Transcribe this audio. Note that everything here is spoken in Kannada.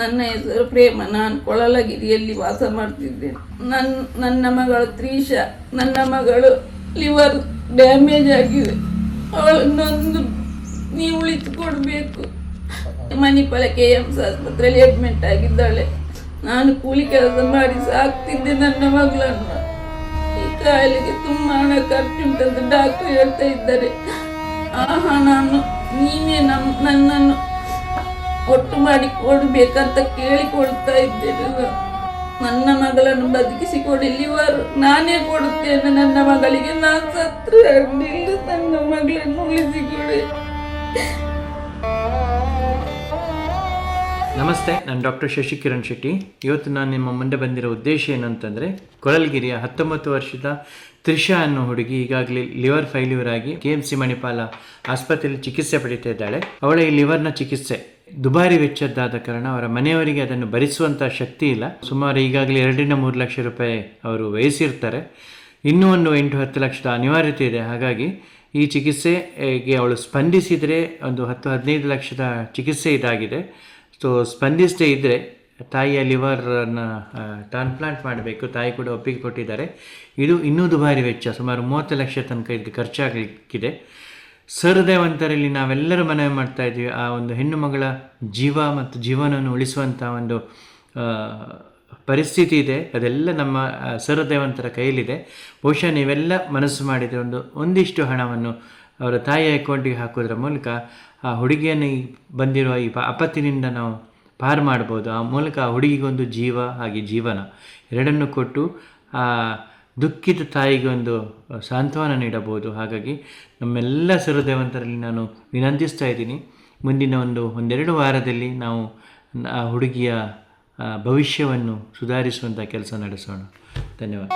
ನನ್ನ ಹೆಸರು ಪ್ರೇಮ. ನಾನು ಕೊಳಲಗಿರಿಯಲ್ಲಿ ವಾಸ ಮಾಡ್ತಿದ್ದೇನೆ. ನನ್ನ ಮಗಳು ತ್ರೀಷಾ. ನನ್ನ ಮಗಳು ಲಿವರ್ ಡ್ಯಾಮೇಜ್ ಆಗಿದೆ. ಅವಳನ್ನೊಂದು ನೀವು ಉಳಿಸಿಕೊಡ್ಬೇಕು. ಮಣಿಪಾಲ KMS ಆಸ್ಪತ್ರೆಯಲ್ಲಿ ಅಡ್ಮಿಟ್ ಆಗಿದ್ದಾಳೆ. ನಾನು ಕೂಲಿ ಕೆಲಸ ಮಾಡಿ ಸಾಕ್ತಿದ್ದೆ ನನ್ನ ಮಗಳನ್ನು. ಈ ಕಾಯಿಲೆಗೆ ತುಂಬ ಹಣ ಖರ್ಚುಂಟಂತ ಡಾಕ್ಟರ್ ಹೇಳ್ತಾ ಇದ್ದಾರೆ. ಆ ಹಣವನ್ನು ನೀವೇ ನನ್ನನ್ನು ಒಟ್ಟು ಮಾಡಿ ಕೊಡಬೇಕಂತ ಕೇಳಿಕೊಳ್ತಾ ಇದ್ದೇನೆ. ನನ್ನ ಮಗಳನ್ನು ಬದುಕಿಸಿಕೊಡಿ. ಲಿವರ್ ನಾನೇ ಕೊಡುತ್ತೇನೆ ನನ್ನ ಮಗಳಿಗೆ. ನಾನು ಸತ್ರೆ ಅಡ್ಡಿಲ್ಲ, ನನ್ನ ಮಗಳನ್ನು ಉಳಿಸಿಕೊಡಿ. ನಮಸ್ತೆ, ನಾನು ಡಾಕ್ಟರ್ ಶಶಿಕಿರಣ್ ಶೆಟ್ಟಿ. ಇವತ್ತು ನಾನು ನಿಮ್ಮ ಮುಂದೆ ಬಂದಿರೋ ಉದ್ದೇಶ ಏನಂತಂದರೆ, ಕೊಳಲ್ಗಿರಿಯ 19 ವರ್ಷದ ತ್ರಿಷಾ ಅನ್ನೋ ಹುಡುಗಿ ಈಗಾಗಲೇ ಲಿವರ್ ಫೈಲ್ಯೂರ್ ಆಗಿ KMC ಮಣಿಪಾಲ ಆಸ್ಪತ್ರೆಯಲ್ಲಿ ಚಿಕಿತ್ಸೆ ಪಡೀತಾ ಇದ್ದಾಳೆ. ಅವಳ ಈ ಲಿವರ್ನ ಚಿಕಿತ್ಸೆ ದುಬಾರಿ ವೆಚ್ಚದ್ದಾದ ಕಾರಣ ಅವರ ಮನೆಯವರಿಗೆ ಅದನ್ನು ಭರಿಸುವಂಥ ಶಕ್ತಿ ಇಲ್ಲ. ಸುಮಾರು ಈಗಾಗಲೇ 2-3 ಲಕ್ಷ ರೂಪಾಯಿ ಅವರು ವ್ಯಯಿಸಿರ್ತಾರೆ. ಇನ್ನೂ ಒಂದು 8-10 ಲಕ್ಷದ ಅನಿವಾರ್ಯತೆ ಇದೆ. ಹಾಗಾಗಿ ಈ ಚಿಕಿತ್ಸೆಗೆ ಅವಳು ಸ್ಪಂದಿಸಿದರೆ ಒಂದು 10-15 ಲಕ್ಷದ ಚಿಕಿತ್ಸೆ ಇದಾಗಿದೆ. ಸೊ ಸ್ಪಂದಿಸದೇ ಇದ್ದರೆ ತಾಯಿಯ ಲಿವರನ್ನು ಟ್ರಾನ್ಸ್ಪ್ಲಾಂಟ್ ಮಾಡಬೇಕು. ತಾಯಿ ಕೂಡ ಒಪ್ಪಿಗೆ ಕೊಟ್ಟಿದ್ದಾರೆ. ಇದು ಇನ್ನೂ ದುಬಾರಿ ವೆಚ್ಚ, ಸುಮಾರು 30 ಲಕ್ಷ ತನಕ ಇದಕ್ಕೆ ಖರ್ಚಾಗಲಿಕ್ಕಿದೆ. ಸಹೃದಯವಂತರಲ್ಲಿ ನಾವೆಲ್ಲರೂ ಮನವಿ ಮಾಡ್ತಾ ಇದ್ದೀವಿ, ಆ ಒಂದು ಹೆಣ್ಣು ಮಗಳ ಜೀವ ಮತ್ತು ಜೀವನವನ್ನು ಉಳಿಸುವಂಥ ಒಂದು ಪರಿಸ್ಥಿತಿ ಇದೆ. ಅದೆಲ್ಲ ನಮ್ಮ ಸಹೃದಯವಂತರ ಕೈಯಲ್ಲಿದೆ. ಬಹುಶಃ ನೀವೆಲ್ಲ ಮನಸ್ಸು ಮಾಡಿದರೆ ಒಂದಿಷ್ಟು ಹಣವನ್ನು ಅವರ ತಾಯಿಯ ಅಕೌಂಟಿಗೆ ಹಾಕೋದ್ರ ಮೂಲಕ ಆ ಹುಡುಗಿಯನ್ನು ಬಂದಿರುವ ಈ ಆಪತ್ತಿನಿಂದ ನಾವು ಪಾರು ಮಾಡ್ಬೋದು. ಆ ಮೂಲಕ ಆ ಹುಡುಗಿಗೊಂದು ಜೀವ ಹಾಗೆ ಜೀವನ ಎರಡನ್ನು ಕೊಟ್ಟು ಆ ದುಃಖಿತ ತಾಯಿಗೆ ಒಂದು ಸಾಂತ್ವನ ನೀಡಬಹುದು. ಹಾಗಾಗಿ ನಮ್ಮೆಲ್ಲ ಸಹೃದಯವಂತರಲ್ಲಿ ನಾನು ವಿನಂತಿಸ್ತಾ ಇದ್ದೀನಿ, ಮುಂದಿನ ಒಂದೆರಡು ವಾರದಲ್ಲಿ ನಾವು ಆ ಹುಡುಗಿಯ ಭವಿಷ್ಯವನ್ನು ಸುಧಾರಿಸುವಂಥ ಕೆಲಸ ನಡೆಸೋಣ. ಧನ್ಯವಾದ.